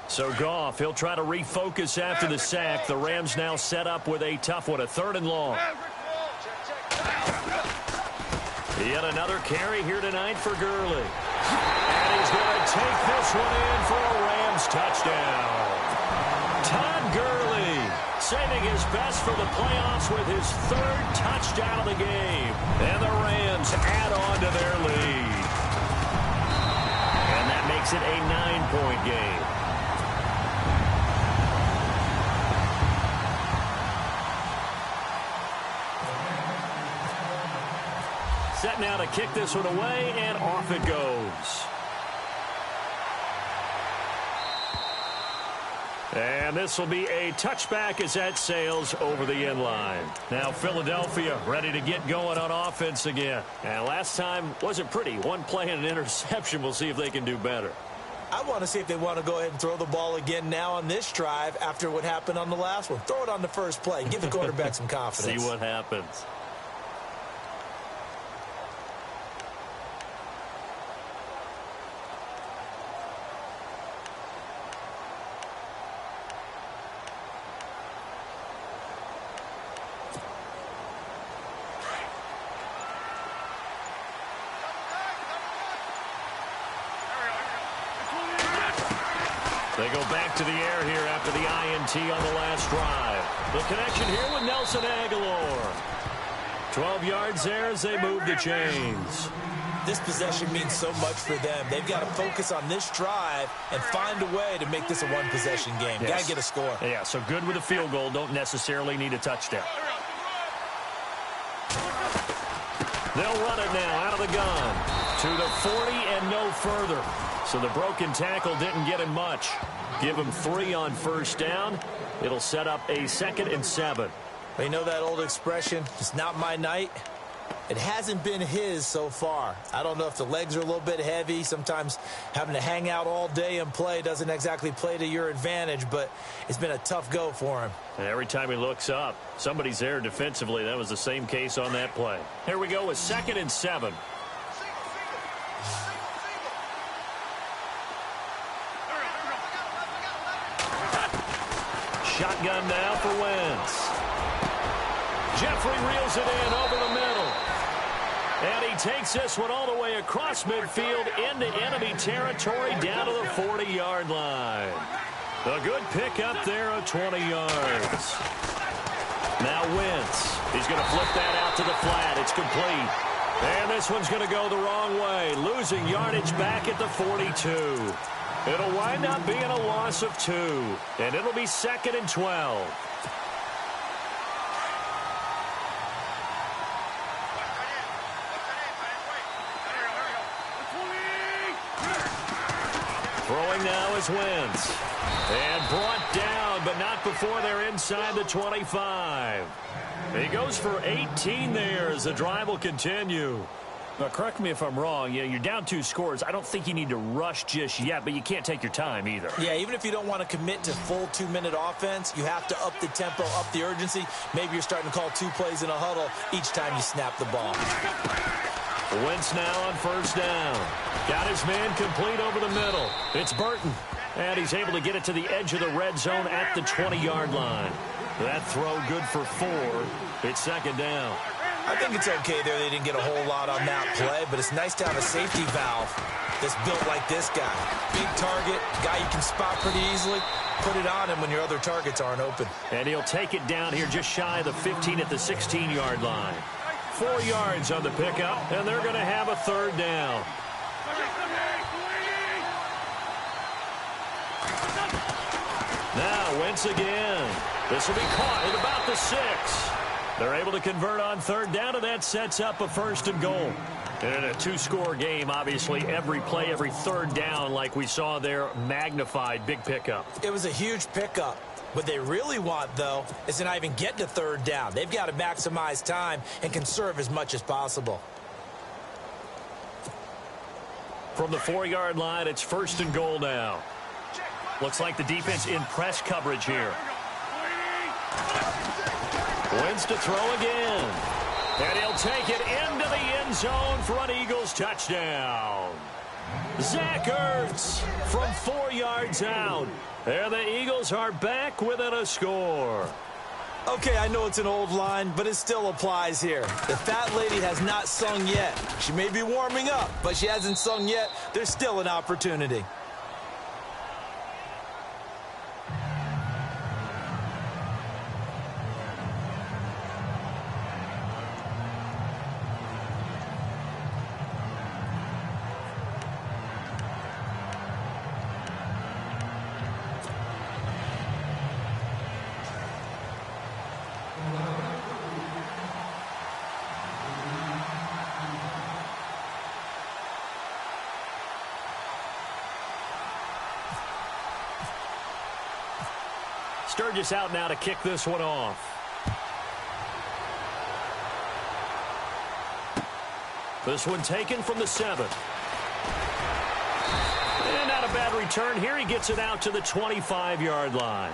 B: So Goff, he'll try to refocus after the sack. The Rams now set up with a tough one, a 3rd and long. Yet another carry here tonight for Gurley. And he's going to take this one in for a Rams touchdown. Todd Gurley saving his best for the playoffs with his 3rd touchdown of the game. And the Rams add on to their lead. And that makes it a 9-point game. Set now to kick this one away, and off it goes. And this will be a touchback as that sails over the end line. Now Philadelphia ready to get going on offense again. And last time wasn't pretty. One play and an interception. We'll see if they can do better.
C: I want to see if they want to go ahead and throw the ball again now on this drive after what happened on the last one. Throw it on the first play. Give the quarterback some confidence.
B: See what happens. They go back to the air here after the INT on the last drive. The connection here with Nelson Aguilar. 12 yards there as they move the chains.
C: This possession means so much for them. They've got to focus on this drive and find a way to make this a one-possession game.
B: Yes.
C: Got to get a score.
B: Yeah, so good with a field goal. Don't necessarily need a touchdown. They'll run it now out of the gun to the 40 and no further. So the broken tackle didn't get him much. Give him 3 on first down. It'll set up a 2nd and 7.
C: Well, you know that old expression, it's not my night? It hasn't been his so far. I don't know if the legs are a little bit heavy. Sometimes having to hang out all day and play doesn't exactly play to your advantage, but it's been a tough go for him.
B: And every time he looks up, somebody's there defensively. That was the same case on that play. Here we go with 2nd and 7. Shotgun now for Wentz. Jeffrey reels it in over the middle. And he takes this one all the way across midfield into enemy territory down to the 40-yard line. A good pick up there of 20 yards. Now Wentz. He's going to flip that out to the flat. It's complete. And this one's going to go the wrong way. Losing yardage back at the 42. It'll wind up being a loss of 2. And it'll be 2nd and 12. Throwing now is Wentz. And brought down, but not before they're inside the 25. He goes for 18 there as the drive will continue. Now, correct me if I'm wrong. You're down 2 scores. I don't think you need to rush just yet, but you can't take your time either.
C: Yeah, even if you don't want to commit to full 2-minute offense, you have to up the tempo, up the urgency. Maybe you're starting to call 2 plays in a huddle each time you snap the ball.
B: Wentz now on first down. Got his man complete over the middle. It's Burton. And he's able to get it to the edge of the red zone at the 20-yard line. That throw good for 4. It's 2nd down.
C: I think it's okay there. They didn't get a whole lot on that play, but it's nice to have a safety valve that's built like this guy. Big target, guy you can spot pretty easily. Put it on him when your other targets aren't open.
B: And he'll take it down here just shy of the 15 at the 16-yard line. 4 yards on the pickup, and they're going to have a 3rd down. Now Wentz again. This will be caught at about the 6. They're able to convert on 3rd down, and that sets up a 1st and goal. And in a 2-score game, obviously, every play, every 3rd down, like we saw there, magnified, big pickup.
C: It was a huge pickup. What they really want, though, is to not even get to 3rd down. They've got to maximize time and conserve as much as possible.
B: From the 4-yard line, it's 1st and goal now. Looks like the defense in press coverage here. Wentz to throw again. And he'll take it into the end zone for an Eagles touchdown. Zach Ertz from 4 yards out. And the Eagles are back within a score.
C: Okay, I know it's an old line, but it still applies here. The fat lady has not sung yet. She may be warming up, but she hasn't sung yet. There's still an opportunity.
B: Sturgis out now to kick this one off. This one taken from the 7. And not a bad return here. He gets it out to the 25-yard line.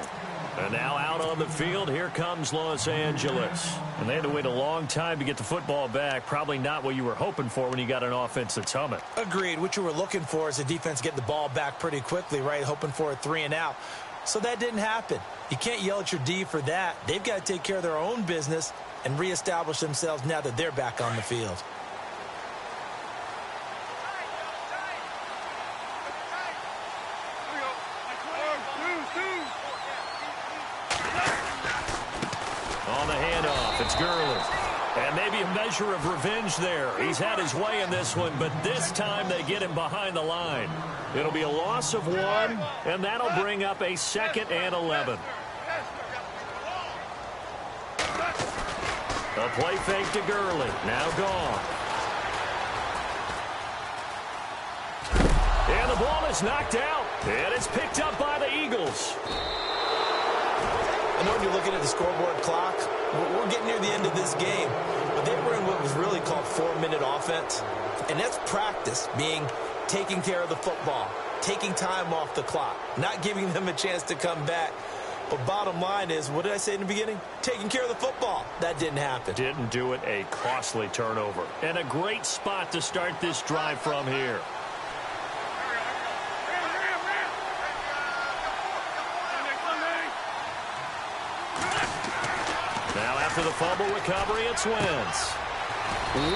B: And now out on the field, here comes Los Angeles. And they had to wait a long time to get the football back. Probably not what you were hoping for when you got an offense that's humming.
C: Agreed. What you were looking for is the defense getting the ball back pretty quickly, right? Hoping for a 3 and out. So that didn't happen. You can't yell at your D for that. They've got to take care of their own business and reestablish themselves now that they're back on the field.
B: On the handoff, it's Gurley. And maybe a measure of revenge there. He's had his way in this one, but this time they get him behind the line. It'll be a loss of 1, and that'll bring up a 2nd and 11. A play fake to Gurley. Now gone. And the ball is knocked out. And it's picked up by the Eagles.
C: I know when you're looking at the scoreboard clock, we're getting near the end of this game. But they were in what was really called 4-minute offense. And that's practice, being taking care of the football, taking time off the clock, not giving them a chance to come back. But bottom line is, what did I say in the beginning? Taking care of the football. That didn't happen.
B: Didn't do it. A costly turnover. And a great spot to start this drive from here. Now after the fumble recovery, it's Wentz.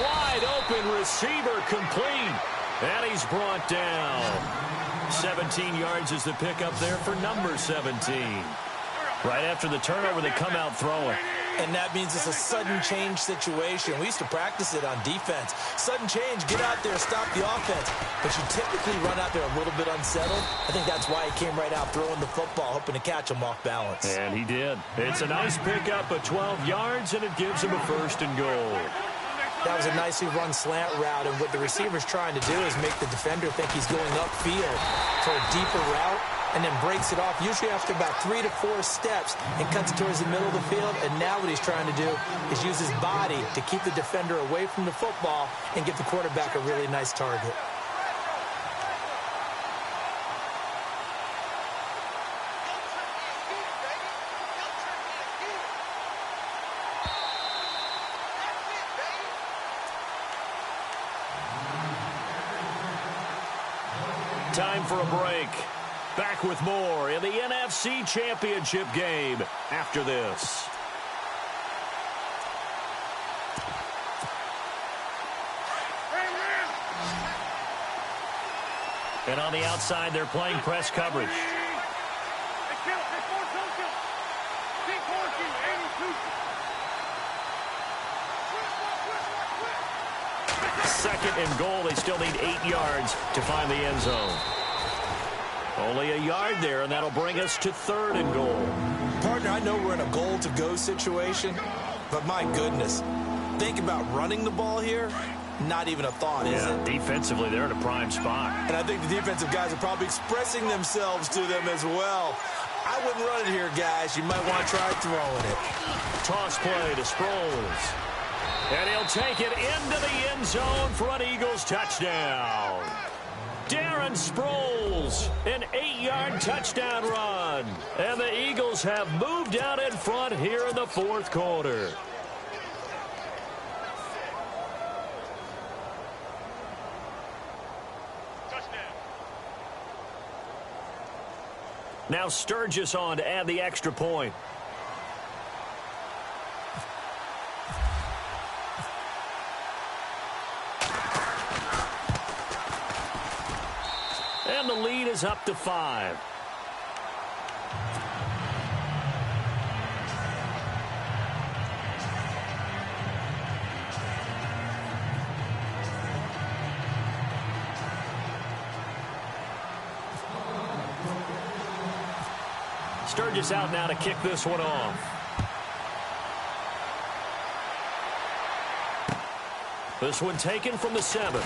B: Wide open receiver complete. And he's brought down. 17 yards is the pickup there for number 17. Right after the turnover, they come out throwing.
C: And that means it's a sudden change situation. We used to practice it on defense. Sudden change, get out there, stop the offense. But you typically run out there a little bit unsettled. I think that's why he came right out throwing the football, hoping to catch him off balance.
B: And he did. It's a nice pickup of 12 yards, and it gives him a 1st and goal.
C: That was a nicely run slant route, and what the receiver's trying to do is make the defender think he's going upfield for a deeper route, and then breaks it off, usually after about 3 to 4 steps, and cuts it towards the middle of the field. And now what he's trying to do is use his body to keep the defender away from the football and give the quarterback a really nice target.
B: Time for a break. Back with more in the NFC Championship game after this. And on the outside, they're playing press coverage. 2nd and goal. They still need 8 yards to find the end zone. Only a yard there, and that'll bring us to 3rd and goal.
C: Partner, I know we're in a goal-to-go situation, but my goodness, think about running the ball here. Not even a thought, is it?
B: Defensively, they're in a prime spot.
C: And I think the defensive guys are probably expressing themselves to them as well. I wouldn't run it here, guys. You might want to try throwing it.
B: Toss play to Sproles. And he'll take it into the end zone for an Eagles touchdown. Darren Sproles, an 8-yard touchdown run. And the Eagles have moved out in front here in the 4th quarter. Now Sturgis on to add the extra point. And the lead is up to 5. Sturgis out now to kick this one off. This one taken from the 7.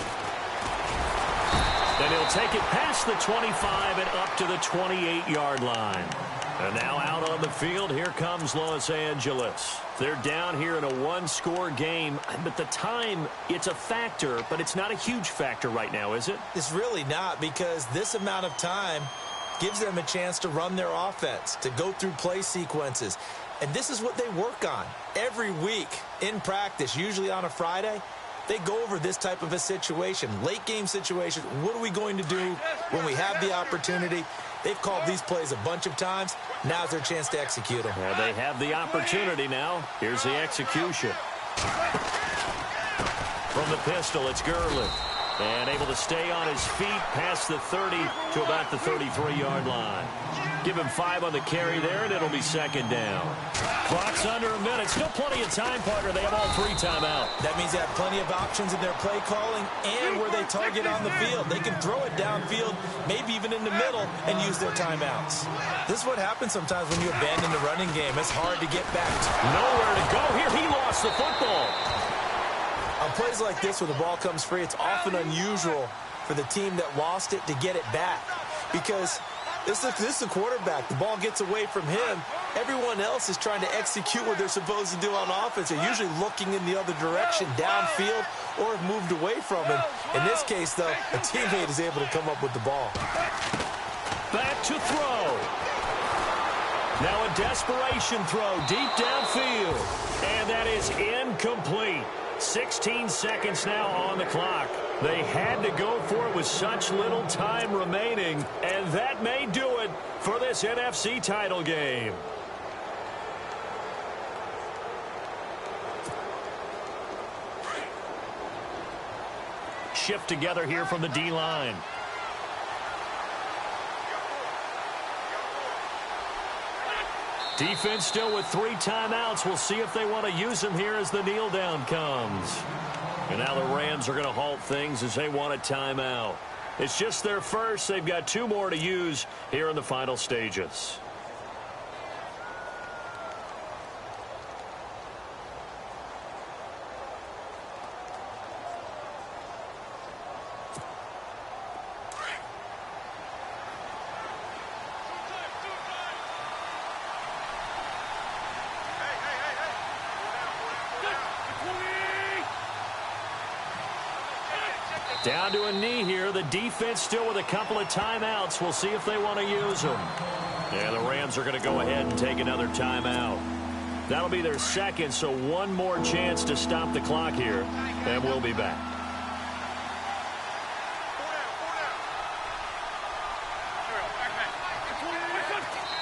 B: And he'll take it past the 25 and up to the 28-yard line. And now out on the field, here comes Los Angeles. They're down here in a 1-score game. But the time, it's a factor, but it's not a huge factor right now, is it?
C: It's really not, because this amount of time gives them a chance to run their offense, to go through play sequences. And this is what they work on every week in practice, usually on a Friday. They go over this type of a situation, late game situation. What are we going to do when we have the opportunity? They've called these plays a bunch of times. Now's their chance to execute them.
B: Well, they have the opportunity now. Here's the execution. From the pistol, it's Gurley. And able to stay on his feet past the 30 to about the 33-yard line. Give him 5 on the carry there, and it'll be second down. Clock's under a minute. Still plenty of time, partner. They have all 3 timeout.
C: That means they have plenty of options in their play calling and where they target on the field. They can throw it downfield, maybe even in the middle, and use their timeouts. This is what happens sometimes when you abandon the running game. It's hard to get back to.
B: Nowhere to go here. He lost the football.
C: On plays like this where the ball comes free, it's often unusual for the team that lost it to get it back. Because this is the quarterback. The ball gets away from him. Everyone else is trying to execute what they're supposed to do on offense. They're usually looking in the other direction, downfield, or have moved away from him. In this case, though, a teammate is able to come up with the ball.
B: Back to throw. Now a desperation throw deep downfield. And that is incomplete. 16 seconds now on the clock. They had to go for it with such little time remaining, and that may do it for this NFC title game. Shift together here from the D-line. Defense still with 3 timeouts. We'll see if they want to use them here as the kneel down comes. And now the Rams are going to halt things as they want a timeout. It's just their first. They've got 2 more to use here in the final stages. Down to a knee here. The defense still with a couple of timeouts. We'll see if they want to use them. And the Rams are going to go ahead and take another timeout. That'll be their second, so 1 more chance to stop the clock here. And we'll be back.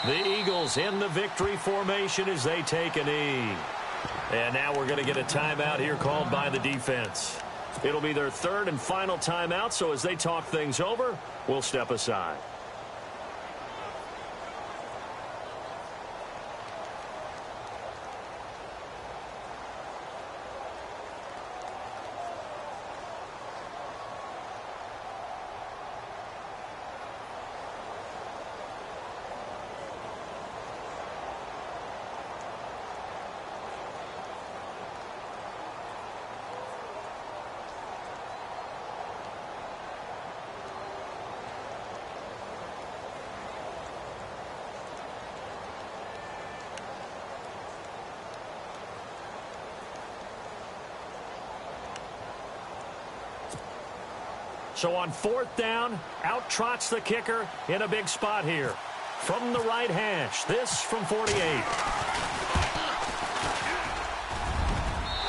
B: The Eagles in the victory formation as they take a knee. And now we're going to get a timeout here called by the defense. It'll be their 3rd and final timeout, so as they talk things over, we'll step aside. So on 4th down, out trots the kicker in a big spot here. From the right hash, this from 48.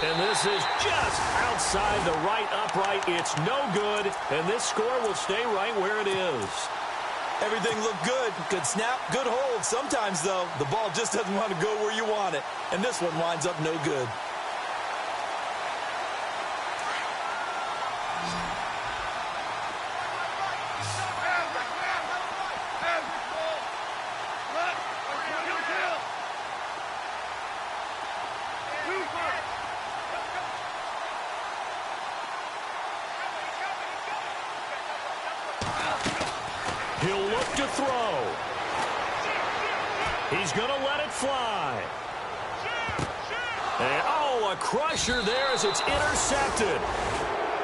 B: And this is just outside the right upright. It's no good, and this score will stay right where it is.
C: Everything looked good. Good snap, good hold. Sometimes, though, the ball just doesn't want to go where you want it. And this one winds up no good.
B: He'll look to throw. He's going to let it fly. And, oh, a crusher there as it's intercepted.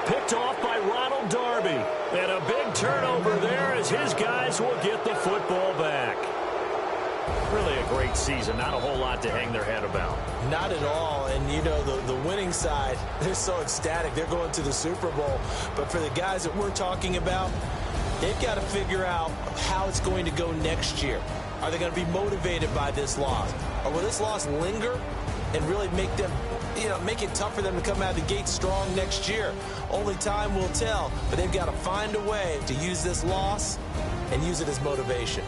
B: Picked off by Ronald Darby. And a big turnover there as his guys will get the football back. Really a great season. Not a whole lot to hang their head about.
C: Not at all. And, you know, the winning side, they're so ecstatic. They're going to the Super Bowl. But for the guys that we're talking about, they've got to figure out how it's going to go next year. Are they going to be motivated by this loss? Or will this loss linger and really make them, make it tough for them to come out of the gate strong next year? Only time will tell. But they've got to find a way to use this loss and use it as motivation.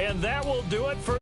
B: And that will do it for